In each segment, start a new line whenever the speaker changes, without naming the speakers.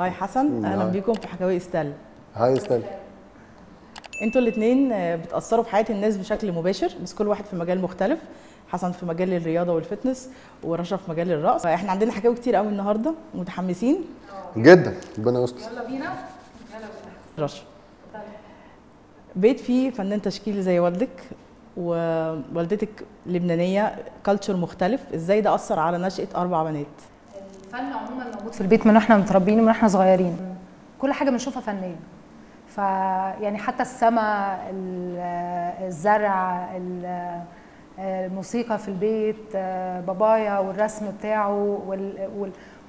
هاي حسن، اهلا بيكم في حكاوي استال.
هاي استال.
انتوا الاثنين بتاثروا في حياه الناس بشكل مباشر، بس كل واحد في مجال مختلف. حسن في مجال الرياضه والفتنس، ورشا في مجال الرقص. احنا عندنا حكاوي كتير قوي النهارده، متحمسين
جدا. ربنا يستر.
يلا بينا.
رشا، بيت فيه فنان تشكيلي زي والدك ووالدتك لبنانيه، كالتشر مختلف، ازاي ده اثر على نشاه 4 بنات؟
الفن عموما موجود في البيت من واحنا متربيين، من واحنا صغيرين. كل حاجه بنشوفها فنيه. فيعني حتى السماء، الزرع، الموسيقى في البيت، بابايا والرسم بتاعه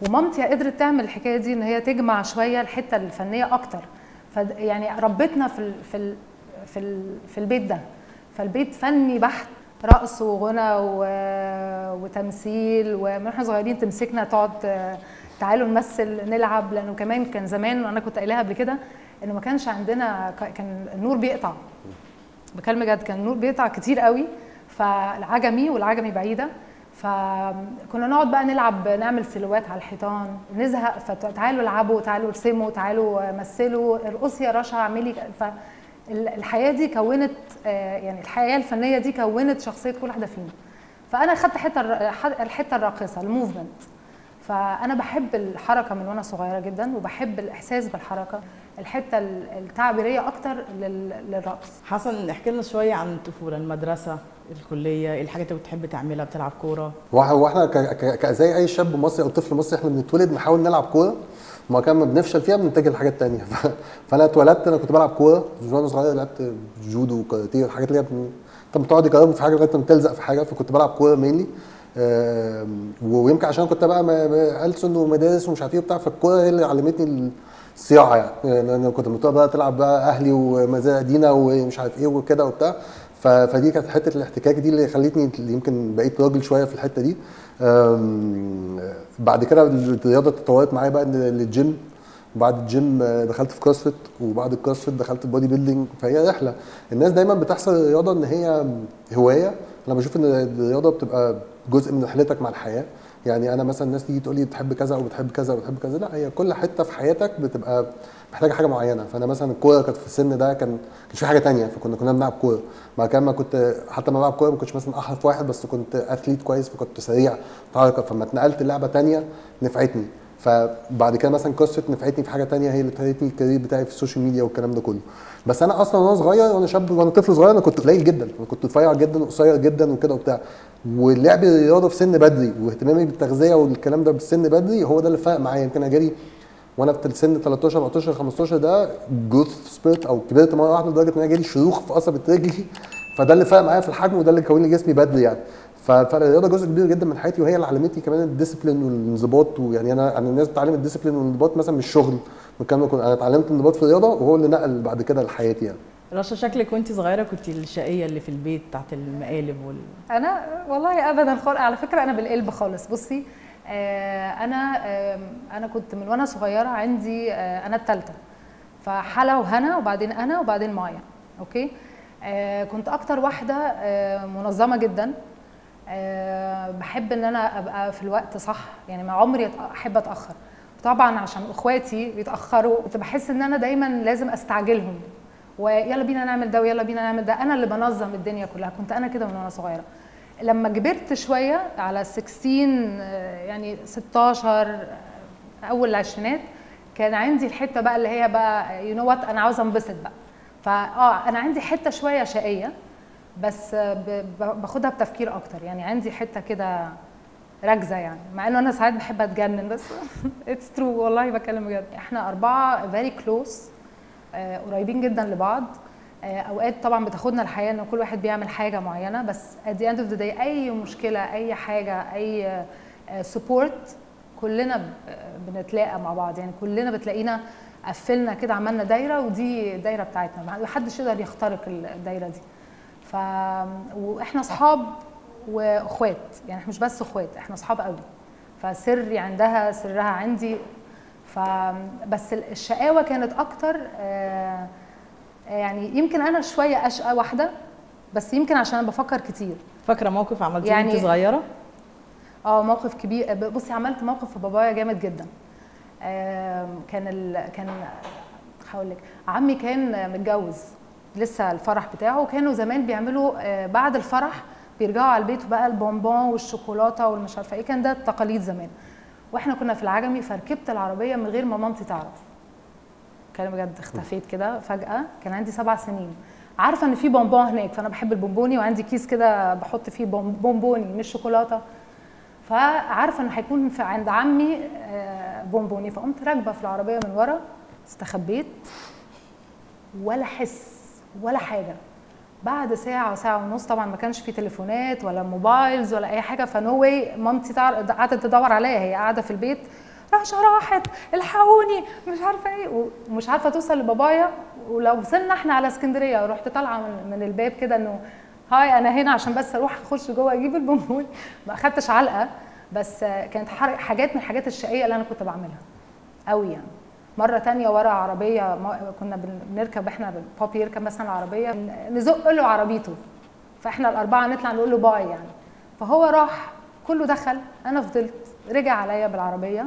ومامتي قدرت تعمل الحكايه دي، ان هي تجمع شويه الحته الفنيه اكتر. يعني ربتنا في البيت ده. فالبيت فني بحت، رقص وغنى وتمثيل. ومن احنا صغيرين تمسكنا تقعد تعالوا نمثل نلعب، لانه كمان كان زمان، وانا كنت قايلها قبل كده، انه ما كانش عندنا، كان النور بيقطع. بكلم بجد، كان النور بيقطع كتير قوي. والعجمي بعيده، فكنا نقعد بقى نلعب، نعمل سيلوات على الحيطان، نزهق فتعالوا العبوا، تعالوا ارسموا، تعالوا مثلوا، ارقصي يا رشا، اعملي. فالحياه دي كونت، يعني الحياه الفنيه دي كونت شخصيه كل واحده فينا. فانا خدت الحته الراقصه، الموفمنت. فانا بحب الحركه من وانا صغيره جدا، وبحب الاحساس بالحركه، الحته التعبيريه اكتر للرقص.
حسن، احكي لنا شويه عن الطفوله، المدرسه، الكليه، ايه الحاجات اللي بتحب تعملها؟ بتلعب كوره؟
واحنا زي اي شاب مصري او طفل مصري، احنا بنتولد نحاول نلعب كوره، وما كان ما بنفشل فيها بنتجه لحاجات ثانيه. فانا اتولدت، انا كنت بلعب كوره وانا صغير، لعبت جودو وكاراتيه والحاجات اللي انت بتقعد تجرب في حاجه لغايه ما تلزق في حاجه. فكنت بلعب كوره مينلي، ويمكن عشان كنت بقى ألسن ومدارس ومش عارف ايه وبتاع، فالكوره هي اللي علمتني الصياعه. يعني انا كنت متوقع بقى تلعب بقى اهلي ومزارع دينا ومش عارف ايه وكده وبتاع. فدي كانت حته الاحتكاك دي اللي خلتني يمكن بقيت راجل شويه في الحته دي. بعد كده الرياضه تطورت معايا بقى للجيم، وبعد الجيم دخلت في كروسفيت، وبعد الكروسفيت دخلت في بودي بيلدينج. فهي رحله. الناس دايما بتحصل الرياضه ان هي هوايه. انا بشوف ان الرياضه بتبقى جزء من رحلتك مع الحياه. يعني انا مثلا الناس تيجي تقول لي بتحب كذا او بتحب كذا وبتحب كذا، لا، هي كل حته في حياتك بتبقى محتاجه حاجه معينه. فانا مثلا الكوره كانت في السن ده كانش في حاجه ثانيه، فكنا بنلعب كوره. بعد كده ما كنت حتى ما بلعب كوره ما كنتش مثلا احرف واحد، بس كنت اثليت كويس، فكنت سريع في حركه. فما اتنقلت لعبه ثانيه نفعتني. فبعد كده مثلا كروسفيت نفعتني في حاجه ثانيه، هي اللي ابتدتني الكارير بتاعي في السوشيال ميديا والكلام ده كله. بس انا اصلا وانا صغير، وانا شاب، وانا طفل صغير، انا كنت قليل جدا، انا كنت رفيع جدا وقصير جدا وكده وبتاع. ولعب الرياضه في سن بدري واهتمامي بالتغذيه والكلام ده بالسن بدري هو ده اللي فرق معايا. يمكن انا جالي وانا في السن 13 14 15 ده جروث سبيرت، او كبرت مره واحده لدرجه ان انا جالي شروخ في قصبه رجلي. فده اللي فرق معايا في الحجم، وده اللي كون لي جسمي بدري يعني. فالرياضه جزء كبير جدا من حياتي، وهي اللي علمتني كمان الديسيبلين والانضباط. ويعني انا الناس بتتعلم الديسيبلين والانضباط مثلا من الشغل، انا اتعلمت الانضباط في الرياضه، وهو اللي نقل بعد كده لحياتي يعني.
رشا، شكلك وانت صغيره كنت الشقيه اللي في البيت بتاعت المقالب
انا والله ابدا خالص، على فكره انا بالقلب خالص. بصي، انا كنت من وانا صغيره عندي، انا الثالثه، فحلا وهنا وبعدين انا وبعدين مايا. اوكي. كنت اكتر واحده منظمه جدا. بحب ان انا ابقى في الوقت صح، يعني ما عمري احب اتاخر. طبعا عشان اخواتي بيتاخروا كنت بحس ان انا دايما لازم استعجلهم، ويلا بينا نعمل ده ويلا بينا نعمل ده. انا اللي بنظم الدنيا كلها، كنت انا كده من وانا صغيره. لما كبرت شويه على 16، يعني 16 اول العشرينات، كان عندي الحته بقى اللي هي بقى يو نو وات، انا عاوزه انبسط بقى. انا عندي حته شويه شقيه، بس باخدها بتفكير اكتر. يعني عندي حته كده ركزه، يعني مع انه انا ساعات بحب اتجنن، بس اتس ترو والله بكلم بجد. احنا 4 فيري كلوز، قريبين جدا لبعض. اوقات طبعا بتاخدنا الحياه ان كل واحد بيعمل حاجه معينه، بس at the end of the day اي مشكله، اي حاجه، اي سبورت، كلنا بنتلاقى مع بعض. يعني كلنا بتلاقينا قفلنا كده، عملنا دايره، ودي الدايره بتاعتنا، ما حدش يقدر يخترق الدايره دي. واحنا اصحاب واخوات، يعني احنا مش بس اخوات، احنا اصحاب قوي. فسري عندها سرها عندي. بس الشقاوه كانت اكتر. يعني يمكن انا شويه اشقى واحده، بس يمكن عشان انا بفكر كتير.
فاكره موقف عملتيه
يعني
وانت صغيره؟
موقف كبير. بصي، عملت موقف في بابايا جامد جدا. كان هقول لك عمي كان متجوز لسه الفرح بتاعه، وكانوا زمان بيعملوا بعد الفرح بيرجعوا على البيت بقى البونبون والشوكولاته والمش عارفه ايه، كان ده التقاليد زمان. واحنا كنا في العجمي، فركبت العربيه من غير ما مامتي تعرف. كان بجد اختفيت كده فجاه، كان عندي 7 سنين، عارفه ان في بونبون هناك، فانا بحب البونبوني وعندي كيس كده بحط فيه بونبوني مش شوكولاته، فعارفه ان هيكون في عند عمي بونبوني، فقمت راكبه في العربيه من ورا، استخبيت ولا حس ولا حاجه. بعد ساعه وساعه ونص، طبعا ما كانش في تليفونات ولا موبايلز ولا اي حاجه، فنو واي مامتي قعدت تدور عليا، هي قاعده في البيت، رشا راحت الحقوني مش عارفه ايه، ومش عارفه توصل لبابايا. ولو وصلنا احنا على اسكندريه، ورحت طالعه من الباب كده انه هاي انا هنا عشان بس اروح اخش جوه اجيب البونبون. ما اخدتش علقه، بس كانت حاجات من الحاجات الشقيه اللي انا كنت بعملها قوي يعني. مره تانية ورا عربيه كنا بنركب احنا، بابي يركب مثلا العربيه، نزق له عربيته، فاحنا الاربعه نطلع نقول له باي يعني، فهو راح كله دخل، انا فضلت، رجع عليا بالعربيه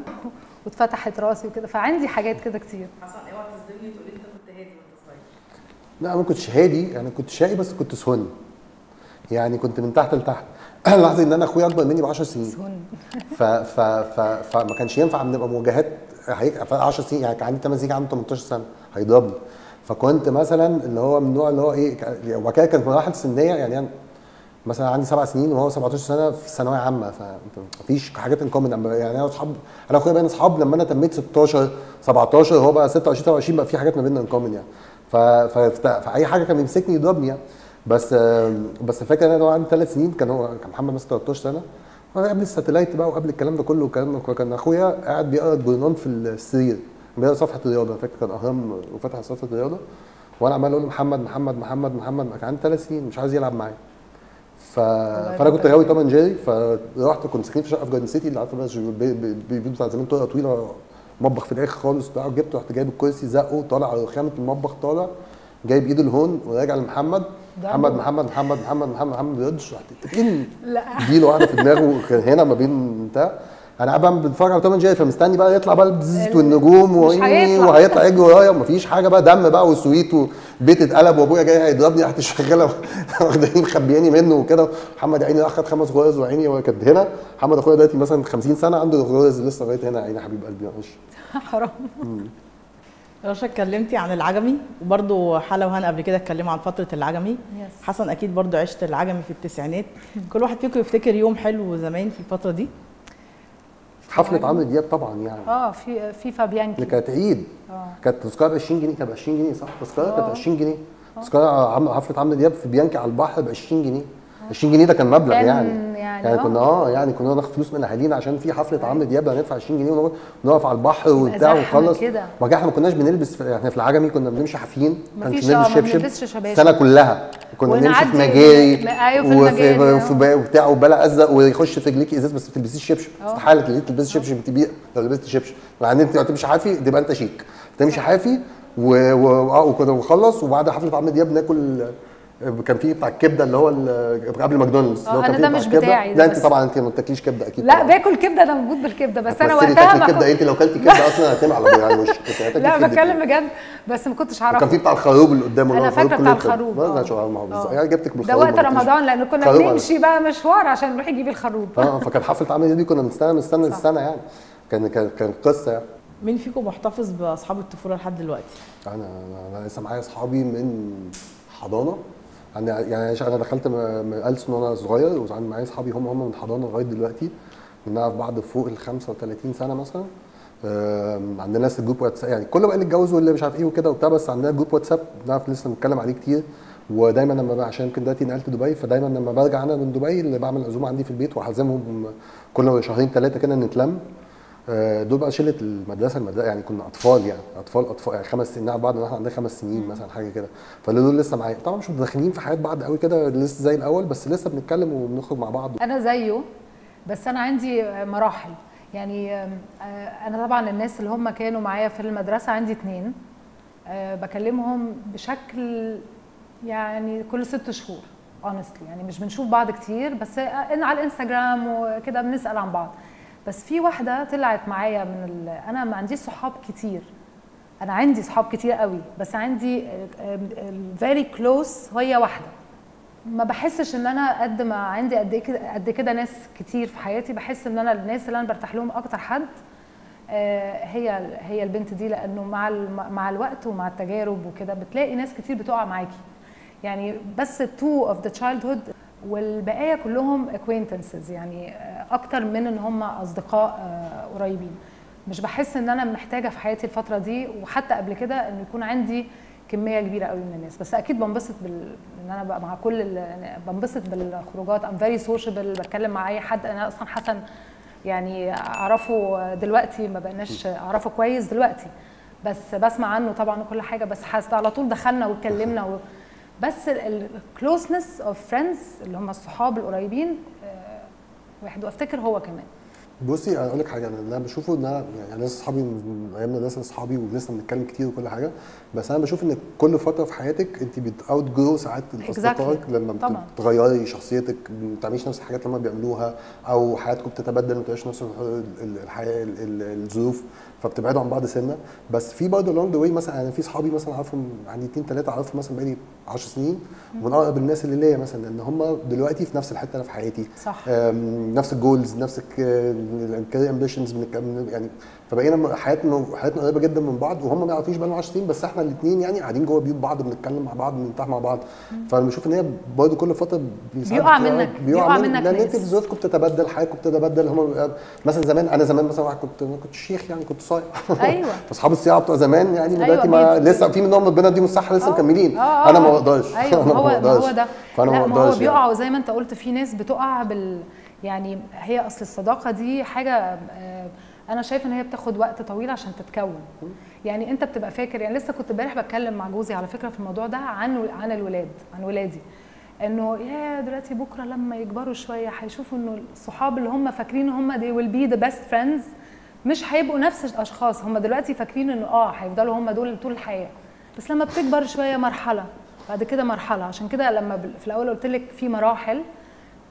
واتفتحت راسي وكده. فعندي حاجات كده كتير.
حسن اوعى تصدمني تقولي انت كنت هادي وانت صغير.
لا انا ما كنتش هادي، يعني كنت شقي بس كنت سهن، يعني كنت من تحت لتحت. لاحظي ان انا اخويا اكبر مني ب 10 سنين، فما كانش ينفع نبقى مواجهات 10 سنين، يعني كان عندي 8 سنين، عنده 18 سنه هيضربني. فكنت مثلا اللي هو من النوع اللي هو ايه، وبعد كده كانت مراحل سنيه، يعني أنا مثلا عندي 7 سنين وهو 17 سنه في ثانويه عامه، فمفيش حاجات ان كومن، يعني انا واصحاب، انا واخويا بقينا اصحاب لما انا تميت 16 17، هو بقى 26 27، بقى في حاجات ما بيننا ان كومن يعني. فاي حاجه كان بيمسكني يضربني يعني. بس فاكر انا عندي 3 سنين، كان محمد مثلا 13 سنه، وانا قبل الساتلايت بقى وقبل الكلام ده كله، كان اخويا قاعد بيقرا الجورنال في السرير، بيقرا صفحه الرياضه، فاكر كان اهرام وفتح صفحه الرياضه، وانا عمال اقول له محمد محمد محمد محمد، كان عندي 3 سنين مش عايز يلعب معايا. فانا كنت غاوي توم اند جيري، فرحت كنت ساكنين في شقه في جاردن سيتي اللي عارفه بقى البيوت بتاع زمان، طرقه طويله، مطبخ في الاخر خالص بتاع، جبت رحت جايب الكرسي زقه طالع على رخامه المطبخ، طالع جايب ايده الهون وراجع لمحمد، محمد محمد محمد محمد محمد محمد بيردش، رحت اديله واحده في دماغه هنا ما بين بتاع. انا قاعد بتفرج على توم اند جيري، فمستني بقى يطلع بقى البزيت والنجوم وهيطلع يجري ورايا، مفيش حاجه بقى، دم بقى وسويت والبيت اتقلب وابويا جاي هيضربني، رحت شغاله واخداني مخبياني منه وكده. محمد عيني اخد 5 غرز وعيني وكانت هنا. محمد اخويا دلوقتي مثلا 50 سنه عنده غرز لسه لغايه هنا، عيني حبيب قلبي معلش.
حرام.
رشا اتكلمتي عن العجمي، وبرده حلا وهنا قبل كده اتكلموا عن فتره العجمي. حسن اكيد برده عشت العجمي في التسعينات. كل واحد فيكم يفتكر يوم حلو زمان في الفتره دي؟
حفله عمرو دياب طبعا يعني.
في فابيانكي
اللي كانت عيد، كانت تذكره ب 20 جنيه، كانت ب 20 جنيه صح؟ تذكره كانت 20 جنيه، تذكره حفله عمرو دياب في بيانكي على البحر ب 20 جنيه. 20 جنيه ده كان مبلغ يعني كنا ناخد فلوس من اهالينا عشان في حفله عمرو دياب هندفع 20 جنيه ونقف على البحر وبتاع ونخلص. وبعد احنا ما كناش بنلبس احنا في العجمي كنا بنمشي حافيين، ما كانش بنلبس شبشب السنه كلها، كنا بنمشي في مجاري وبتاع وبلا ازرق ويخش في رجليك ازاز، بس ما تلبسيش شبشب، استحاله تلبسي شبشب تبيع. لو لبست شبشب يعني انت تمشي حافي تبقى انت شيك، تمشي حافي وكنا بنخلص. وبعد حفله عمرو دياب بناكل، كان في بتاع الكبده اللي هو قبل ماكدونالدز، اللي هو
انا ده مش بتاعي.
لا انت طبعا انت ما بتاكليش كبده اكيد.
لا باكل كبده، انا مربوط بالكبده، بس انا وقتها
ما الكبده انت لو كلتي كبده اصلا هتمعل على وشك.
لا بتكلم بجد، بس ما كنتش عارفه.
كان في بتاع الخروب اللي قدامه،
انا فاكره بتاع الخروب
يعني جبتك
بالخروب ده وقت رمضان، لان كنا بنمشي بقى مشوار عشان نروح نجيب الخروب.
فكان حفله عمرو دي كنا بنستنى من السنه للسنه يعني، كان قصه يعني.
مين فيكم محتفظ باصحاب الطفوله لحد دلوقتي؟
انا لسه معايا اصحابي من حضانه، يعني انا دخلت ألسن وانا صغير، وعندي معايا اصحابي هم من حضانه لغايه دلوقتي، بنعرف بعض فوق ال 35 سنه مثلا. عندنا ناس جروب واتساب، يعني كله بقى اللي اتجوز واللي مش عارف ايه وكده وبتاع، بس عندنا جروب واتساب بنعرف لسه نتكلم عليه كتير. ودايما لما عشان يمكن دلوقتي نقلت دبي، فدايما لما برجع انا من دبي اللي بعمل عزومه عندي في البيت وهعزمهم كل شهرين 3 كده نتلم. دول بقى شله المدرسه يعني كنا اطفال يعني يعني 5 سنين نعرف بعض، احنا عندنا 5 سنين مثلا حاجه كده. فدول لسه معايا، طبعا مش متدخلين في حياه بعض قوي كده لسه زي الاول، بس لسه بنتكلم وبنخرج مع بعض.
انا زيه، بس انا عندي مراحل يعني. انا طبعا الناس اللي هم كانوا معايا في المدرسه عندي 2 بكلمهم بشكل يعني كل 6 شهور honestly، يعني مش بنشوف بعض كتير، بس على الانستجرام وكده بنسال عن بعض. بس في واحده طلعت معايا انا ما عنديش صحاب كتير، انا عندي صحاب كتير قوي، بس عندي فيري كلوز هي واحده. ما بحسش ان انا قد ما عندي قد كده ناس كتير في حياتي، بحس ان انا الناس اللي انا برتاح لهم اكتر حد هي البنت دي، لانه مع الوقت ومع التجارب وكده بتلاقي ناس كتير بتقع معاكي يعني. بس two of the childhood والبقيه كلهم acquaintances يعني اكتر من ان هم اصدقاء قريبين. مش بحس ان انا محتاجه في حياتي الفتره دي وحتى قبل كده ان يكون عندي كميه كبيره قوي من الناس. بس اكيد بنبسط ان انا بقى مع بنبسط بالخروجات. ام فيري سوشيبل، بتكلم مع اي حد. انا اصلا حسن يعني اعرفه دلوقتي، ما بقناش اعرفه كويس دلوقتي، بس بسمع عنه طبعا وكل حاجه. بس على طول دخلنا واتكلمنا بس الكلوزنس اوف فريندز اللي هم الصحاب القريبين واحد، وافتكر هو كمان.
بصي انا اقول لك حاجه، انا بشوفه ان يعني ناس اصحابي من ايام المدرسه اصحابي ولسه بنتكلم كتير وكل حاجه، بس انا بشوف ان كل فتره في حياتك انت بتاوت جرو ساعات اصدقائك لما بتغيري شخصيتك، ما بتعمليش نفس الحاجات اللي هم بيعملوها، او حياتكم بتتبدل، ما بتبقاش نفس الحياه الظروف، فبتبعدوا عن بعض سنه. بس في برضه along the way مثلا انا في صحابي مثلا اعرفهم، عندي 2 3 اعرفهم مثلا بقالي 10 سنين، ومن اقرب الناس اللي ليا مثلا لان هم دلوقتي في نفس الحته اللي في حياتي،
صح.
نفس الجولز، نفس الكارير امبيشنز يعني. فبقينا حياتنا قريبه جدا من بعض، وهم ما يعرفوش بقى لهم 10 سنين، بس احنا الاثنين يعني قاعدين جوه بيوت بعض، بنتكلم مع بعض، بنرتاح مع بعض. فانا بشوف ان هي برضه كل فتره
بيقع منك
لان انت ظروفكم بتتبدل، حياتكم بتتبدل. هم مثلا زمان، انا زمان مثلا كنت شيخ يعني، كنت صايع.
ايوه.
فاصحاب الصياعه بتوع زمان يعني دلوقتي
أيوة
لسه في منهم ربنا يديهم الصحه لسه مكملين. انا ما بقدرش.
ايوه هو ده.
فانا ما
ما هو
بقدرش
بيقعوا زي ما انت قلت. في ناس بتقع يعني هي اصل الصداقه دي حاجه انا شايفه ان هي بتاخد وقت طويل عشان تتكون. يعني انت بتبقى فاكر، يعني لسه كنت امبارح بتكلم مع جوزي على فكره في الموضوع ده عن الولاد، عن ولادي، انه يا دلوقتي بكره لما يكبروا شويه هيشوفوا انه الصحاب اللي هم فاكرين هم they will be the best friends مش هيبقوا نفس الاشخاص. هم دلوقتي فاكرين انه هيفضلوا هم دول طول الحياه، بس لما بتكبر شويه مرحله بعد كده مرحله. عشان كده لما في الاول قلت لك في مراحل،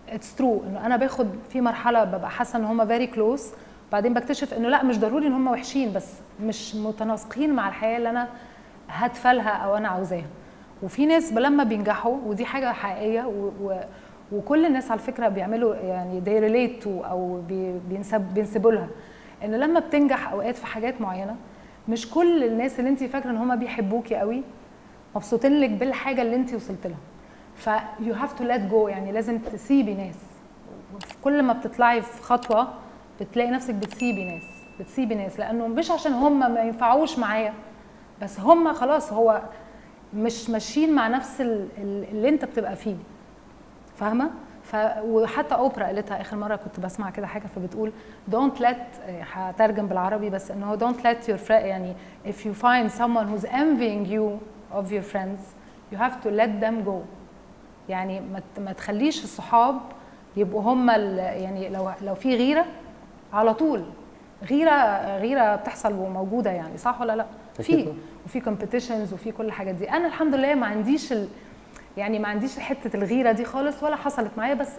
اتس ترو انه انا باخد في مرحله ببقى حاسه ان هم فيري كلوز، بعدين بكتشف انه لا، مش ضروري ان هم وحشين، بس مش متناسقين مع الحياه اللي انا هادفه لها او انا عاوزاها. وفي ناس لما بينجحوا، ودي حاجه حقيقيه وكل الناس على فكره بيعملوا يعني they relate to او بينسبوا لها، ان لما بتنجح اوقات في حاجات معينه، مش كل الناس اللي انت فاكره ان هم بيحبوكي قوي مبسوطين لك بالحاجه اللي انت وصلت لها. ف you have to let go، يعني لازم تسيبي ناس. كل ما بتطلعي في خطوه بتلاقي نفسك بتسيبي ناس لانه مش عشان هم ما ينفعوش معايا، بس هم خلاص هو مش ماشيين مع نفس اللي انت بتبقى فيه، فاهمه؟ وحتى اوبرا قالتها اخر مره كنت بسمع كده حاجه، فبتقول don't let، هترجم بالعربي بس، انه don't let your friend، يعني if you find someone who's envying you of your friends you have to let them go. يعني ما تخليش الصحاب يبقوا هم يعني لو في غيره على طول، غيره بتحصل وموجوده يعني، صح ولا لا؟ وفي كومبيتيشنز وفي كل الحاجات دي. انا الحمد لله ما عنديش يعني ما عنديش حته الغيره دي خالص ولا حصلت معايا، بس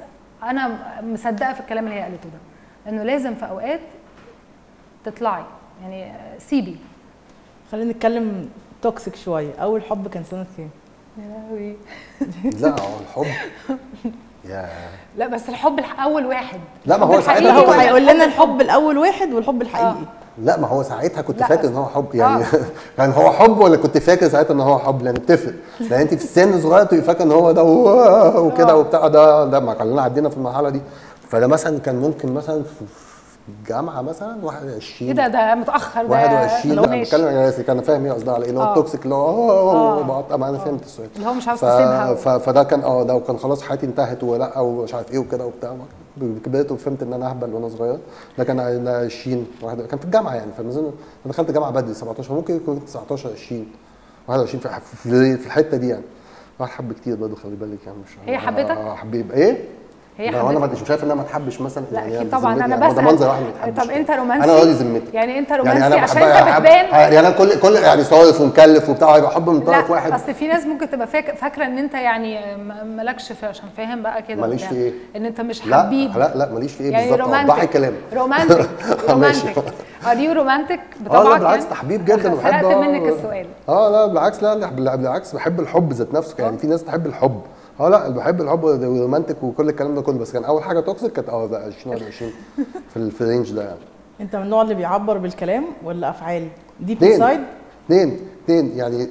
انا مصدقه في الكلام اللي هي قالته ده، انه لازم في اوقات تطلعي يعني سيبي.
خلينا نتكلم توكسيك شويه. اول حب كان سنه كام؟
يا لهوي.
لا هو الحب
لا بس الحب اول واحد.
لا ما هو
ساعتها هو هيقول لنا الحب الاول واحد والحب الحقيقي.
لا ما هو ساعتها كنت فاكر ان هو حب يعني. كان هو حب ولا كنت فاكر ساعتها ان هو حب؟ لان بتفرق، لان انت في السن صغير تبقي فاكره ان هو ده وكده وبتاع ده ما كلنا عدينا في المرحله دي. فده مثلا كان ممكن مثلا في الجامعه مثلا 21.
ايه ده متاخر ده
21. انا بتكلم يا ياسر، كان فاهم ايه قصدها على ايه، اللي هو التوكسيك اللي هو انا فهمت السؤال،
اللي هو مش عاوز تسيبها.
فده كان ده وكان خلاص حياتي انتهت ولا ومش عارف ايه وكده وبتاع. كبرت وفهمت ان انا اهبل وانا صغير. ده كان 20 كان في الجامعه يعني. فانا دخلت جامعه بدري 17، ممكن يكون 19 20 21 في الحته دي يعني. واحد حب كتير برضه، خلي بالك يعني. مش
هي حبيتك؟
حبيب ايه؟
هي
لو انا
حبتك.
مش شايف ان انا ما اتحبش مثلا،
لا
يعني
اكيد طبعا انا
يعني
بسأل.
ده منظر واحد ما يتحبش.
طب انت رومانسي؟
انا راضي ذمتك.
يعني انت
يعني
رومانسي
انا
عشان انت بتبان.
يعني انا كل يعني صارف ومكلف وبتاع، هيبقى حب من طرف
لا
واحد.
اصل في ناس ممكن تبقى فاكره ان انت يعني مالكش في، عشان فاهم بقى كده
ماليش
وبتاع.
في ايه؟
ان انت مش
لا
حبيب.
لا ماليش في ايه
يعني
بالظبط، وضحي الكلام.
رومانتك
ماشي.
ار يو رومانتك
لا
بطبعك؟
بالعكس،
يعني
تحبيب جدا وبحب.
سرقت منك السؤال.
لا بالعكس، لا بالعكس بحب الحب ذات نفسه. يعني في ناس تحب الحب، لا بحب الحب والرومانتك وكل الكلام ده كله. بس كان اول حاجه توكسيك كانت 2021 في الرينج ده يعني.
انت من النوع اللي بيعبر بالكلام ولا افعال؟ ديب
اتنين.
انسايد؟
اتنين يعني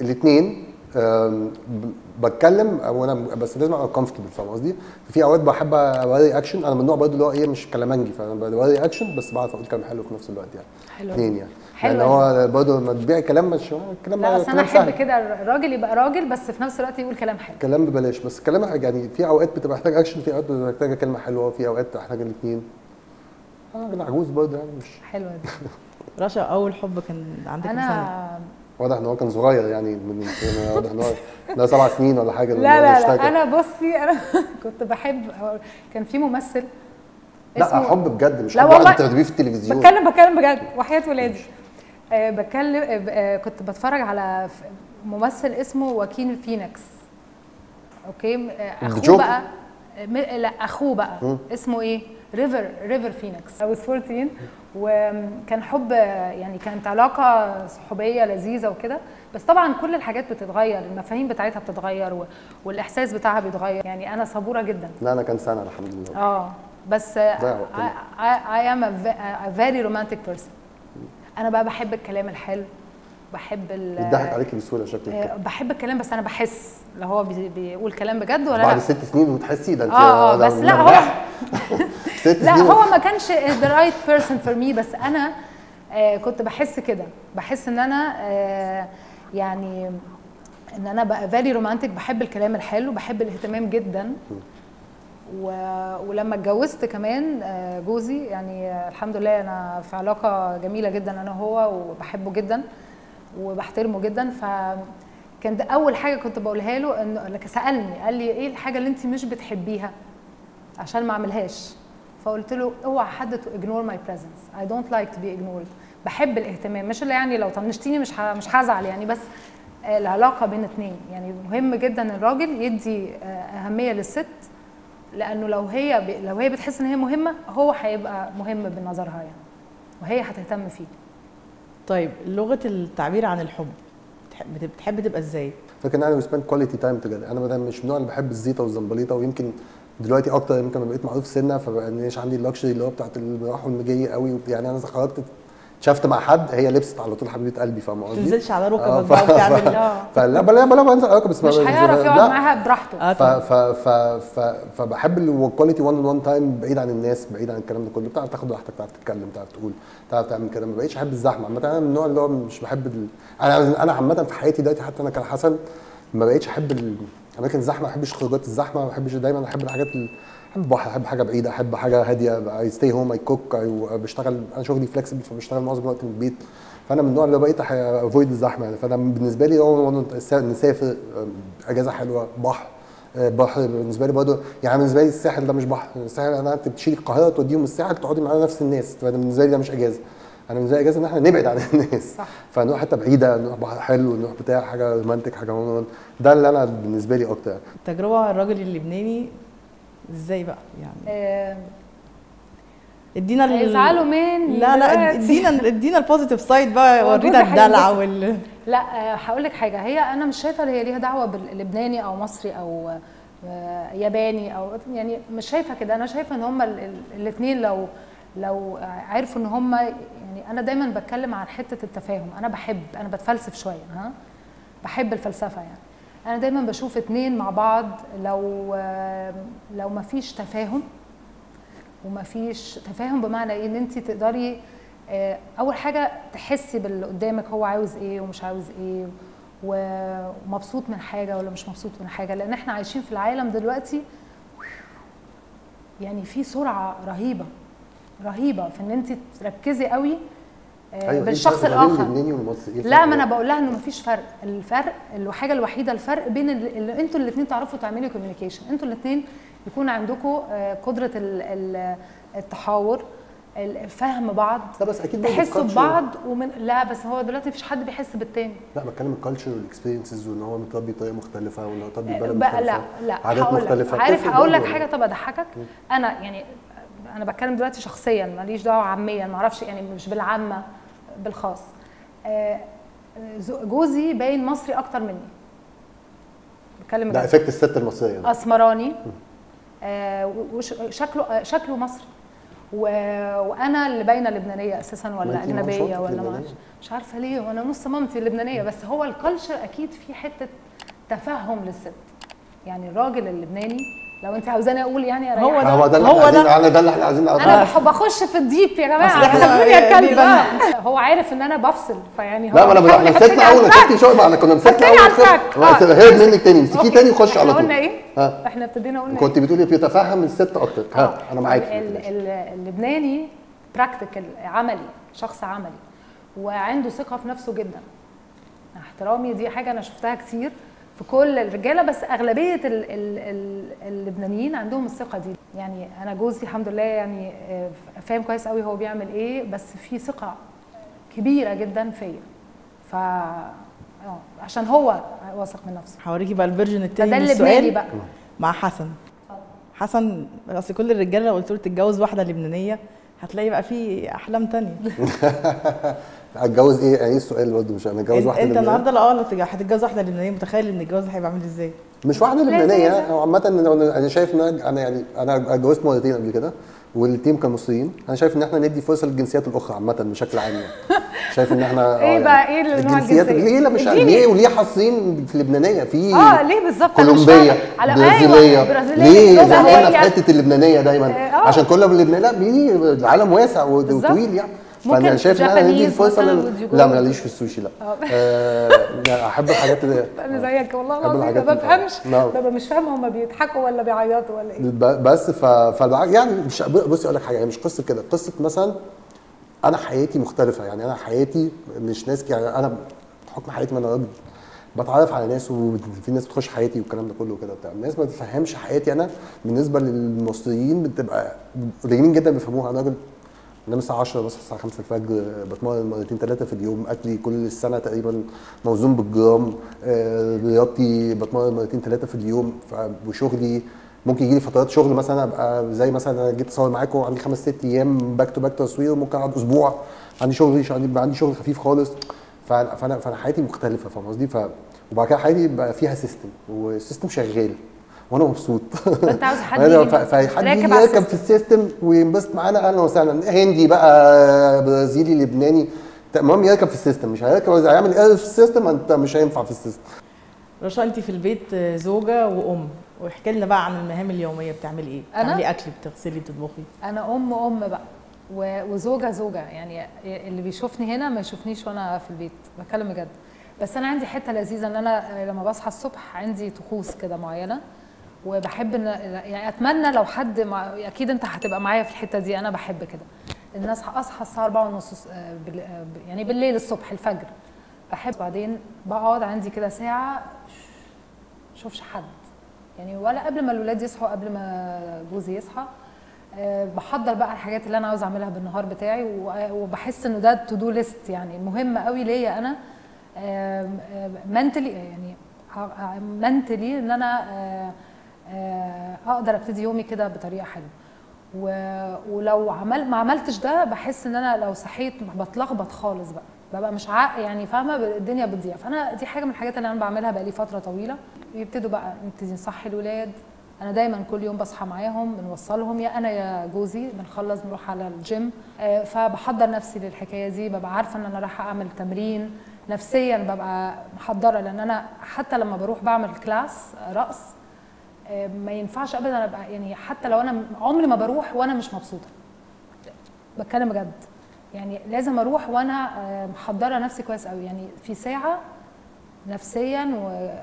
الاثنين. بتكلم وانا بس لازم ابقى كومفورتبل، فاهم قصدي؟ في اوقات بحب اوري اكشن، انا من النوع برضه اللي هو ايه مش كلامنجي، فانا بوري اكشن بس بعرف اقول كلام حلو في نفس الوقت يعني.
حلو
اثنين يعني.
حلو
لان هو برضه لما تبيع كلام مش الكلام،
لا اصل انا
كلام
احب
سهل.
كده الراجل يبقى راجل بس في نفس الوقت يقول كلام حلو.
كلام ببلاش، بس كلام يعني في اوقات بتبقى محتاج اكشن، في اوقات بتبقى محتاجه كلمه حلوه، في اوقات محتاجه الاثنين. انا عجوز برضه يعني مش
حلوه دي.
رشا، اول حب كان عندك كام سنه؟
انا
واضح ان هو كان صغير يعني واضح ان هو ده 7 سنين ولا حاجه.
لا انا بصي انا كنت بحب، كان في ممثل
لا حب بجد، مش
لا
حب
والله
واحد بتقابليه في التلفزيون.
بتكلم بجد وحياة ولادي. كنت بتفرج على ممثل اسمه واكين فينيكس. اوكي. اخوه بقى لا اخوه بقى اسمه ايه؟ ريفر فينيكس. I was 14 وكان حب، يعني كانت علاقه صحوبيه لذيذه وكده. بس طبعا كل الحاجات بتتغير، المفاهيم بتاعتها بتتغير والاحساس بتاعها بيتغير. يعني انا صبوره جدا.
لا انا كان سنه الحمد لله.
بس I am a very romantic person. انا بقى بحب الكلام الحلو، بحب
بيضحك عليكي بسهوله شكلك.
بحب الكلام، بس انا بحس لو هو بيقول كلام بجد ولا لا.
بعد 6 سنين وتحسي ده انت.
بس لا هو
6
لا
سنين
هو ما كانش the right person for me. بس انا كنت بحس كده، بحس ان انا يعني ان انا بقى very romantic، بحب الكلام الحلو، بحب الاهتمام جدا. ولما اتجوزت كمان جوزي، يعني الحمد لله انا في علاقه جميله جدا انا وهو، وبحبه جدا وبحترمه جدا. فكان ده اول حاجه كنت بقولها له، انه سالني قال لي ايه الحاجه اللي انت مش بتحبيها عشان ما اعملهاش. فقلت له اوعى حد تو ignore my presence. I don't like to be ignored. بحب الاهتمام، مش اللي يعني لو طنشتيني مش هزعل يعني، بس العلاقه بين اتنين. يعني مهم جدا الراجل يدي اهميه للست، لانه لو هي بتحس ان هي مهمه، هو هيبقى مهم بنظرها يعني، وهي هتهتم فيه.
طيب لغه التعبير عن الحب بتحب تبقى ازاي؟
فكان انا سبيند كواليتي تايم توجذر. انا مش من النوع اللي بحب الزيطه والزنبليطه، ويمكن دلوقتي اكتر، يمكن لما بقيت معروف سنه فبقاش عندي اللكشري اللي هو بتاعت المروح والمجي قوي. يعني انا خرجت شفت مع حد، هي لبست على طول حبيبه قلبي، فاهم قصدي؟
ما تنزلش على ركبك بقى وتعمل
فلا بلا بنزل على ركبي، بس
مش هيعرف يقعد معاها براحته.
فبحب الكواليتي 1 تايم، بعيد عن الناس، بعيد عن الكلام ده كله. بتعرف تاخد راحتك، بتعرف تتكلم، بتعرف تقول، بتعرف تعمل كده. ما بقيتش احب الزحمه عامه. انا من النوع اللي هو مش بحب انا عامه في حياتي دلوقتي، حتى انا كحسن ما بقيتش احب الاماكن الزحمه، ما بحبش خروجات الزحمه، ما بحبش. دايما احب الحاجات احب البحر، احب حاجه بعيده، احب حاجه هاديه. اي ستي هوم، اي كوك، بشتغل. انا شغلي فلكسبل، فبشتغل معظم الوقت من البيت. فانا من النوع اللي بقيت افويد الزحمه يعني. فانا بالنسبه لي هو نسافر، اجازه حلوه، بحر بالنسبه لي برضه. يعني بالنسبه لي الساحل ده مش بحر. الساحل انت بتشيل القاهره توديهم الساحل، تقعدي مع نفس الناس. فانا بالنسبه لي ده مش اجازه. انا بالنسبه لي اجازه ان احنا نبعد عن الناس. صح. فنروح حته بعيده، نروح بحر حلو، نروح بتاع حاجه رومانتك، حاجه ده اللي انا بالنسبه لي اكتر.
تجربه الراجل اللبناني ازاي بقى يعني؟ ادينا
هيزعلوا مني.
لا ادينا البوزيتيف سايد بقى، ورينا الدلع
لا هقول لك حاجه. هي انا مش شايفه هي ليها دعوه باللبناني او مصري او ياباني، او يعني مش شايفه كده. انا شايفه ان هما الاثنين لو عرفوا ان هما، يعني انا دايما بتكلم عن حته التفاهم. انا بتفلسف شويه، بحب الفلسفه يعني. انا دايما بشوف اتنين مع بعض لو ما فيش تفاهم، ومفيش تفاهم بمعنى ايه؟ ان انت تقدري اول حاجه تحسي باللي قدامك هو عاوز ايه ومش عاوز ايه، ومبسوط من حاجه ولا مش مبسوط من حاجه. لان احنا عايشين في العالم دلوقتي يعني في سرعه رهيبه في ان انت تركزي قوي
أيوة
بالشخص
إيه الفرق
الاخر.
بين اللبناني والمصري؟ إيه
لا، ما انا بقول لها انه مفيش فرق. الحاجه الوحيده الفرق بين اللي انتوا الاثنين تعرفوا تعملوا كوميونيكيشن، انتوا الاثنين يكون عندكم قدره التحاور، فهم بعض،
لا بس اكيد
تحسوا ببعض. لا بس هو دلوقتي مفيش حد بيحس بالتاني.
لا بتكلم الكالتشر والاكسبيرينسز، وان هو متربي بطريقه مختلفه، وان هو متربي ببلد
بقى
مختلفه،
لا
عادات مختلفه.
عارف هقول لك حاجه طب اضحكك. انا يعني انا بتكلم دلوقتي شخصيا، ماليش دعوه عاميا، ما اعرفش يعني، مش بالعامه، بالخاص. جوزي باين مصري اكتر مني. بتكلم
ده افكت الست المصريه يعني.
اسمراني، شكله مصري، وانا اللي باينه لبنانيه اساسا ولا اجنبيه ولا مش عارفه ليه، وانا نص مامتي لبنانيه. بس هو الكالتشر اكيد في حته تفهم للست. يعني الراجل اللبناني، لو انت عاوزاني اقول يعني
هو ده اللي احنا عايزين نعرفه.
انا بحب اخش في الديب يا جماعه، خلوني اتكلم بقى. هو عارف ان انا بفصل، فيعني هو
لا، ما انا مسكنا اول مسكتي شويه، ما احنا كنا مسكنا اول هرب منك تاني، امسكيه تاني وخش على طول.
قلنا ايه؟ احنا ابتدينا قلنا
كنت بتقولي بيتفهم الست اكتر. انا معاكي.
اللبناني براكتيكال، عملي، شخص عملي، وعنده ثقه في نفسه جدا. احترامي، دي حاجه انا شفتها كتير في كل الرجاله، بس اغلبيه اللبنانيين عندهم الثقه دي. يعني انا جوزي الحمد لله يعني فاهم كويس قوي هو بيعمل ايه، بس في ثقه كبيره جدا فيا. ف عشان هو واثق من نفسه.
هوريكي بقى الفيرجن التاني من
اللبناني
السؤال
بقى
مع حسن. حسن اصل كل الرجاله لو قلت له تتجوز واحده لبنانيه هتلاقي بقى في احلام تانية.
هتجوز ايه؟ يعني ايه السؤال برضه؟ مش هنتجوز واحده
انت
لبنانيه؟
النهارده لو هتتجوز واحده لبنانيه، متخيل ان الجواز هيبقى عامل ازاي؟
مش واحده لبنانيه. هو عامه انا شايف ان انا اتجوزت مرتين قبل كده، والتيم كان مصريين. انا شايف ان احنا ندي فرصه للجنسيات الاخرى عامه بشكل عام يعني. شايف ان احنا
ايه بقى ايه نوع الجنسيات؟
ليه؟ لا مش ليه وليه حاصرين في اللبنانيه؟ في
ليه بالظبط؟
كولومبيه، برازيليه. ليه زعلانه في حته اللبنانيه دايما؟ عشان كل اللبنانيه لا، العالم واسع وطويل يعني. فانا شايف ان انا ندي الفرصه لا ماليش في السوشي. لا يعني احب الحاجات اللي
انا زيك والله العظيم ما بفهمش، ببقى مش فاهمه هم بيضحكوا ولا بيعيطوا ولا ايه.
بس يعني مش بصي اقول لك حاجه، مش قصه كده، قصه مثلا انا حياتي مختلفه. يعني انا حياتي مش ناس، يعني انا بحكم حياتي، ما انا راجل بتعرف على ناس، وفي ناس بتخش حياتي والكلام ده كله كده بتاع. الناس ما بتفهمش حياتي انا. بالنسبه للمصريين بتبقى قليلين جدا بيفهموها. انا راجل بنام الساعه 10 بصحى الساعه 5 الفجر، بتمرن مرتين ثلاثه في اليوم، اكلي كل السنه تقريبا موزون بالجرام، رياضتي بتمرن مرتين ثلاثه في اليوم، وشغلي ممكن يجي لي فترات شغل مثلا ابقى زي مثلا انا جيت اصور معاكم عندي 5 6 ايام باك تو باك تصوير، ممكن اقعد اسبوع عندي شغل خفيف خالص. فانا حياتي مختلفه، فاهم قصدي؟ وبعد كده حياتي بقى فيها سيستم، والسيستم شغال وانا مبسوط.
فانت عاوز حد يجي
يركب في السيستم وينبسط معانا، اهلا وسهلا. هندي بقى، برازيلي، لبناني، المهم يركب في السيستم. مش هيركب هيعمل ايه في السيستم، انت مش هينفع في السيستم.
رشا، انت في البيت زوجه وام، واحكي لنا بقى عن المهام اليوميه. بتعملي ايه؟ بتعملي اكل، بتغسلي، بتطبخي؟
انا ام بقى وزوجه. يعني اللي بيشوفني هنا ما يشوفنيش وانا في البيت، بتكلم بجد. بس انا عندي حته لذيذه، ان انا لما بصحى الصبح عندي طقوس كده معينه، وبحب ان يعني اتمنى لو حد اكيد انت هتبقى معايا في الحته دي. انا بحب كده ان اصحى الساعه 4:30 يعني بالليل، الصبح، الفجر. بحب بعدين بقعد عندي كده ساعه اشوفش حد، يعني ولا قبل ما الولاد يصحوا، قبل ما جوزي يصحى. بحضر بقى الحاجات اللي انا عاوز اعملها بالنهار بتاعي، وبحس انه ده تو دو ليست يعني مهم قوي ليا انا منتلي، يعني منتلي ان انا اقدر ابتدي يومي كده بطريقه حلوه. ولو ما عملتش ده، بحس ان انا لو صحيت بتلخبط خالص بقى، ببقى مش يعني فاهمه الدنيا بتضيع. فانا دي حاجه من الحاجات اللي انا بعملها بقى لي فتره طويله. يبتدوا بقى نبتدي نصحي الولاد. انا دايما كل يوم بصحى معاهم، بنوصلهم، يا انا يا جوزي، بنخلص نروح على الجيم. فبحضر نفسي للحكايه دي، ببقى عارفه ان انا رايحه اعمل تمرين. نفسيا ببقى محضره، لان انا حتى لما بروح بعمل كلاس رقص ما ينفعش ابدا ابقى يعني، حتى لو انا عمري ما بروح وانا مش مبسوطه، بتكلم بجد. يعني لازم اروح وانا محضره نفسي كويس قوي، يعني في ساعه نفسيا،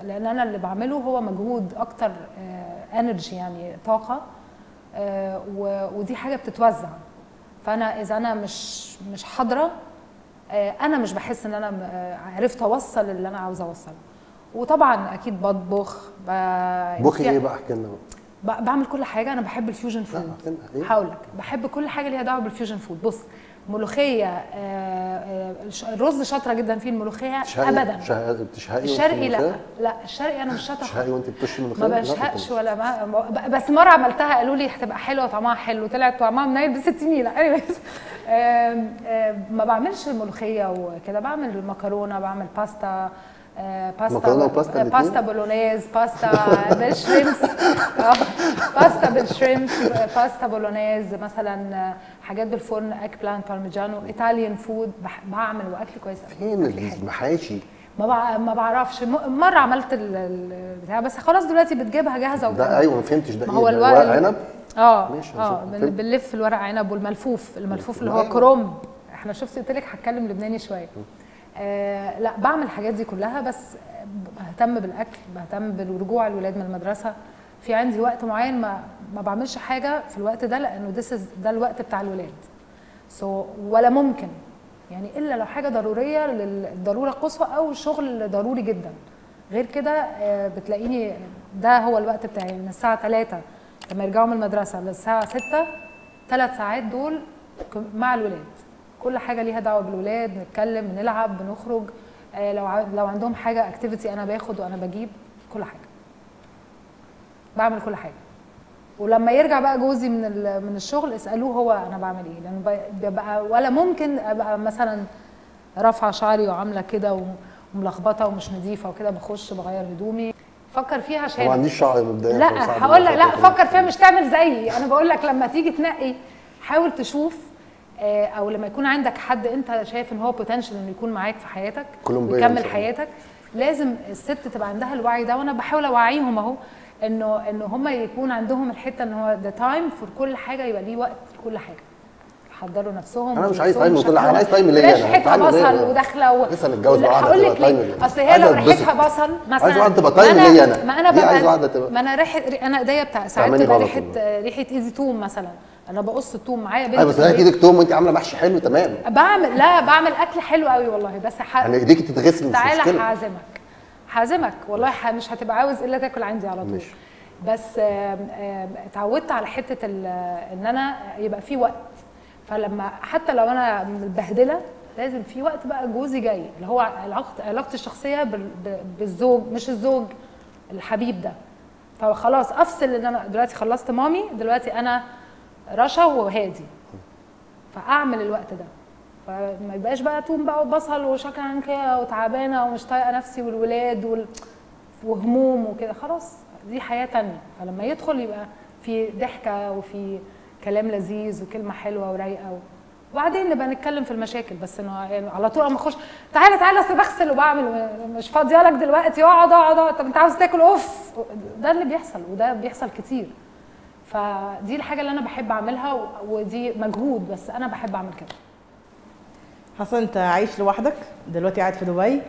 لان انا اللي بعمله هو مجهود اكتر، انرجي يعني طاقه، ودي حاجه بتتوزع. فانا اذا انا مش حاضره انا مش بحس ان انا عرفت اوصل اللي انا عاوزه اوصله. وطبعا اكيد بطبخ
بخي ايه بقى؟ احكي لنا بقى.
بعمل كل حاجه. انا بحب الفيوجن فود. هقول لك بحب كل حاجه ليها دعوه بالفيوجن فود. بص، ملوخيه، الرز شاطره جدا فيه. الملوخيه ابدا
بتشهقي؟
الشرقي لا الشرقي انا مش شاطره.
بتشهقي وانت بتطشي الملوخيه؟
ما بشهقش ولا بس مره عملتها قالوا لي هتبقى حلوه وطعمها حلو، طلعت طعمها منيل ب 60 نيله. ما بعملش ملوخيه وكده، بعمل مكرونه، بعمل باستا، باستا بولونيز، باستا بالشريمس، باستا بالشريمس، باستا بولونيز مثلا، حاجات بالفرن، اك بلان، بارميجانو، ايطاليان فود. بعمل واكل كويس قوي.
فين المحاشي؟
ما بعرفش. مره عملت البتاع بس خلاص دلوقتي بتجيبها جاهزه وكده.
ده ايوه ما فهمتش. ده
ما هو
ورق عنب؟
ماشي. بنلف الورق عنب والملفوف، اللي هو كروم. احنا شفت قلت لك هتكلم لبناني شويه. لا بعمل الحاجات دي كلها، بس بهتم بالاكل، بهتم بالرجوع الولاد من المدرسه. في عندي وقت معين ما بعملش حاجه في الوقت ده، لانه ده الوقت بتاع الولاد. ولا ممكن يعني الا لو حاجه ضروريه للضروره القصوى او شغل ضروري جدا. غير كده بتلاقيني ده هو الوقت بتاعي من الساعه 3 لما يرجعوا من المدرسه للساعه 6، 3 ساعات دول مع الولاد. كل حاجه ليها دعوه بالولاد، نتكلم، بنلعب، بنخرج، لو عندهم حاجه اكتيفيتي انا باخد وانا بجيب، كل حاجه بعمل كل حاجه. ولما يرجع بقى جوزي من الشغل اسالوه هو انا بعمل ايه، لانه بيبقى ولا ممكن ابقى مثلا رافعه شعري وعامله كده وملخبطه ومش نظيفه وكده، بخش بغير هدومي. فكر فيها عشان
ما عنديش شعر مبدئيا.
لا هقول لك، لا فكر فيها، مش تعمل زيي. انا بقول لك لما تيجي تنقي حاول تشوف، او لما يكون عندك حد انت شايف ان هو بوتنشال انه يكون معاك في حياتك ويكمل حياتك، لازم الست تبقى عندها الوعي ده. وانا بحاول اوعيهم اهو انه هم يكون عندهم الحته ان هو ذا تايم فور كل حاجه، يبقى ليه وقت لكل حاجه، يحضروا نفسهم.
انا مش عايز تايم لكل حاجه، انا عايز تايم ليا انا.
ريحتها بصل وداخله
لسه متجوز بقى.
هقول لك ليه، اصل هي لو ريحتها بصل مثلا
عايز واحده تبقى تايم ليا انا.
ما انا
عايز واحده تبقى،
ما انا انا ايديا بتاع ساعات تبقى ريحه ايزي توم مثلا. انا بقص التوم معايا بنتي.
بس انا ايدك توم وانت عامله محشي حلو تمام.
بعمل اكل حلو قوي والله. بس
يعني ايديكي تتغسل مش مشكله.
تعالى هعزمك والله. مش هتبقى عاوز الا تاكل عندي على طول. ماشي. بس اتعودت على حته ان انا يبقى في وقت. فلما حتى لو انا متبهدله لازم في وقت بقى جوزي جاي، اللي هو علاقتي الشخصيه بالزوج، مش الزوج الحبيب ده. فخلاص افصل ان انا دلوقتي خلصت مامي، دلوقتي انا رشا وهادي، فاعمل الوقت ده. فما يبقاش بقى توم بقى وبصل وشكرا وتعبانه ومش طايقه نفسي والولاد وهموم وكده. خلاص دي حياه تانية. فلما يدخل يبقى في ضحكه وفي كلام لذيذ وكلمه حلوه ورايقه، وبعدين نبقى نتكلم في المشاكل. بس انه يعني على طول اما اخش تعالى اصل بغسل وبعمل، مش فاضيه لك دلوقتي، اقعد طب انت عاوز تاكل اوف. ده اللي بيحصل، وده بيحصل كتير. فدي الحاجه اللي انا بحب اعملها، ودي مجهود بس انا بحب اعمل كده.
حسن، انت عايش لوحدك دلوقتي، قاعد في دبي،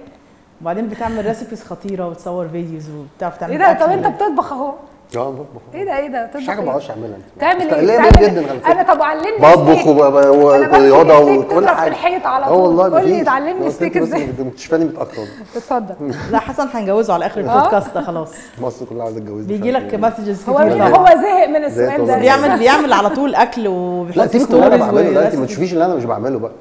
وبعدين بتعمل ريسيبيز خطيره وتصور فيديوز وبتعرف تعمل
ايه ده؟ طب انت بتطبخ اهو.
بطبخ.
ايه ده بتطبخ؟
مش حاجه ما بعرفش اعملها.
تعمل ايه؟
جدا.
انا طب علمني.
بطبخ ورياضه وكل حاجه.
في الحيط على طول. والله
قول
لي تعلمني ستيك ازاي.
انت مش فاهمني متاخر.
اتفضل.
لا حسن هنجوزه على اخر البودكاست ده خلاص.
مصر كلها عايزه تتجوزني.
بيجي لك مسجز
كتير. هو زهق من السؤال ده.
بيعمل على طول اكل وبيحط
ستوريز. دلوقتي ما تشوفيش اللي انا مش بعمله بقى.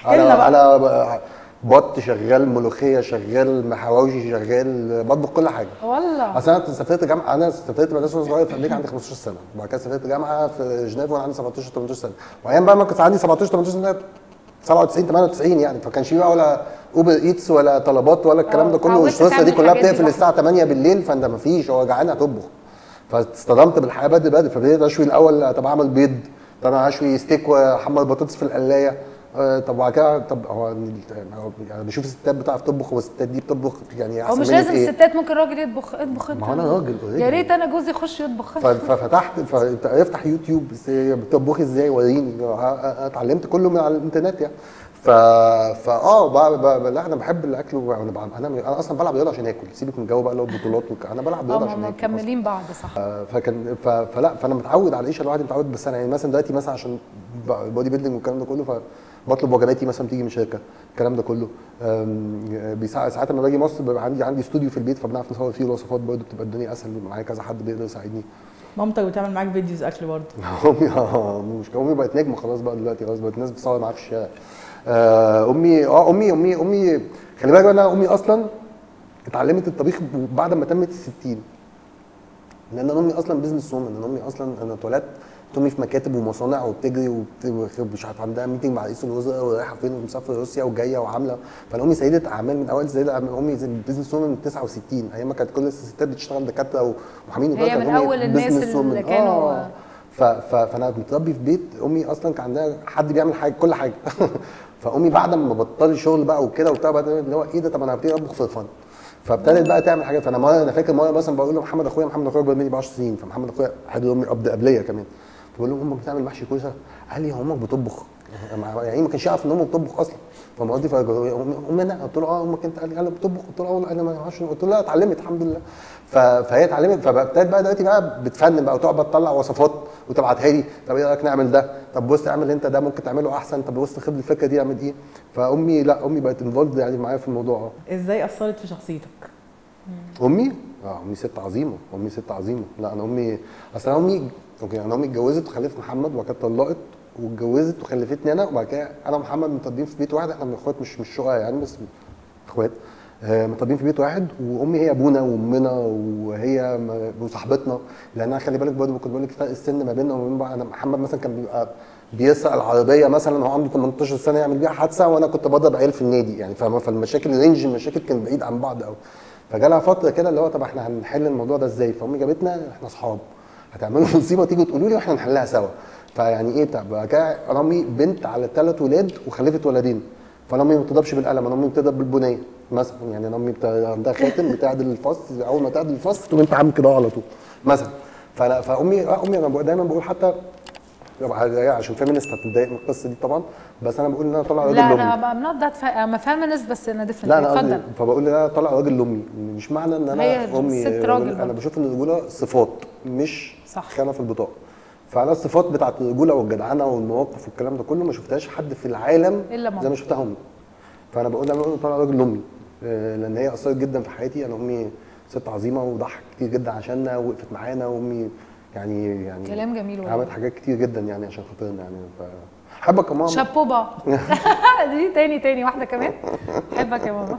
انا بط شغال، ملوخيه شغال، محاوشي شغال، بطبخ كل حاجه
والله.
اصل انا سافرت جامعه، انا سافرت مدرسه وانا صغير في امريكا عندي 15 سنه، وبعد كده سافرت جامعه في جنيف وانا عندي 17 18 سنه، وايام بقى ما كنت عندي 17 18 سنه 97 98 يعني، فكان في بقى ولا اوبر ايتس ولا طلبات ولا الكلام ده كله، والسويسرا دي كلها بتقفل الساعه 8 بالليل، فانت ما فيش، هو جعان هتطبخ. فاصطدمت بالحياه بدري، فبديت اشوي الاول، طب اعمل بيض، طب انا هشوي ستيك واحمر بطاطس في القلايه، طب وبعد كده طب هو يعني بشوف الستات بتعرف تطبخ، والستات دي بتطبخ يعني احسن مني.
هو مش لازم الستات، ممكن راجل يطبخ انت.
ما انا راجل
يا ريت انا جوزي يخش يطبخ.
ففتحت، افتح يوتيوب بتطبخي ازاي وريني، اتعلمت كله من على الانترنت يعني. لا انا بحب الاكل، انا اصلا بلعب رياضه عشان اكل، سيبك من الجو بقى اللي هو البطولات انا بلعب رياضه عشان اكل.
مكملين بعض صح.
فانا متعود على العيشه الواحد متعود، بس انا يعني مثلا دلوقتي مثلا عشان بودي بيلدينج والكلام ده كله، بطلب وجباتي مثلا تيجي من شركه، الكلام ده كله. ساعات لما باجي مصر بيبقى عندي استوديو في البيت، فبنعرف نصور فيه الوصفات برضه، بتبقى الدنيا اسهل، بيبقى معايا كذا حد بيقدر يساعدني.
مامتك بتعمل معاك فيديوز اكل برضه؟
امي بقت نجمه خلاص بقى دلوقتي، خلاص بقت الناس بتصور معاها في الشارع. امي خلي بالك بقى، انا امي اصلا اتعلمت الطبيخ بعد ما تمت ال60، لان انا امي اصلا بيزنس وومن. انا امي اصلا انا اتولدت امي في مكاتب ومصانع وبتجري ومش عارف عندها ميتنج مع رئيس الوزراء ورايحه فين ومسافره روسيا وجايه وعامله. فانا امي سيده اعمال من اوائل سيده اعمال. امي بيزنس وومن من 69 ايام ما كانت كل الستات بتشتغل دكاتره ومحامين
هي من اول الناس اللي كانوا
فانا متربي في بيت امي اصلا كان عندها حد بيعمل حاجه كل حاجه. فامي بعد ما بطلت شغل بقى وكده وبتاع، بعد اللي هو ايه ده، طب انا هبتدي اطبخ فور فن. فابتدت بقى تعمل حاجات. انا فاكر مره مثلا بقول له محمد اخويا اكبر مني ب 10 سنين، فمحمد اخويا حد امي قبليه كمان، فبقول له امك بتعمل محشي كوسه؟ قال لي هو امك بتطبخ؟ يعني ما كانش يعرف ان امه بتطبخ اصلا. فما قصدي امي انا قلت له امك انت؟ قال لي بتطبخ. قلت له انا ما اعرفش. قلت له لا اتعلمت الحمد لله. فهي اتعلمت، فابتدت بقى دلوقتي بقى بتفنن بقى وتقعد تطلع وصفات وتبعتها لي، طب ايه رايك نعمل ده؟ طب بص اعمل انت ده، ممكن تعمله احسن، طب بص خد الفكره دي اعمل ايه. فامي لا امي بقت انفولد يعني معايا في الموضوع.
ازاي اثرت في شخصيتك؟
امي امي ست عظيمه. امي ست عظيمه. لا انا امي اصل انا امي اوكي، انا امي اتجوزت وخلفت محمد وبعد كده طلقت واتجوزت وخلفتني انا، وبعد كده انا ومحمد متربيين في بيت واحد. احنا من اخوات مش شقق يعني، بس اخوات متربيين في بيت واحد. وامي هي ابونا وامنا وهي وصاحبتنا، لانها خلي بالك برضه كنت بقول لك فرق السن ما بيننا وما بين بعض. انا محمد مثلا كان بيبقى بيسرق العربيه مثلا هو عنده 18 سنه يعمل بيها حادثه، وانا كنت بضرب عيال في النادي يعني، فاهمه؟ فالمشاكل رينج المشاكل كان بعيد عن بعض قوي. فجالها فتره كده اللي هو طب احنا هنحل الموضوع ده ازاي؟ فامي جابتنا احنا اصحاب، هتعملوا مصيبه تيجوا تقولوا لي واحنا نحلها سوا. فيعني ايه بتاع بقى كده. انا امي بنت على 3 ولاد وخلفت ولدين، فانا امي ما بتضربش بالقلم، انا امي بتضرب بالبنيه مثلا. يعني انا امي عندها خاتم بتعدل الفص، اول ما تعدل الفص تقوم انت عامل كده على طول مثلا. فامي انا دايما بقول حتى عشان فيمينست هتتضايق من القصه دي طبعا، بس انا بقول ان انا طالع راجل
لا
لامي.
انا ام نوت ذات ام فيمينست، بس انا ديفرنت.
لا انا قصدي
اتفضل.
فبقول ان انا طالع راجل لامي، مش معنى ان
هي
انا امي
الست راجل
انا
برضه.
بشوف ان الرجوله صفات مش
صح.
خانه في البطاقه. فانا الصفات بتاعت الرجوله والجدعنه والمواقف والكلام ده كله ما شفتهاش حد في العالم
إلا ماما.
زي ما شفتها امي. فانا بقول انا طالع راجل لامي، لان هي اثرت جدا في حياتي. انا امي ست عظيمه وضحت كتير جدا عشاننا ووقفت معانا. وامي يعني
كلام جميل والله.
عملت حاجات كتير جدا يعني عشان خاطرنا يعني. حابك يا ماما.
شابوبا. دي تاني واحده كمان. بحبك يا ماما.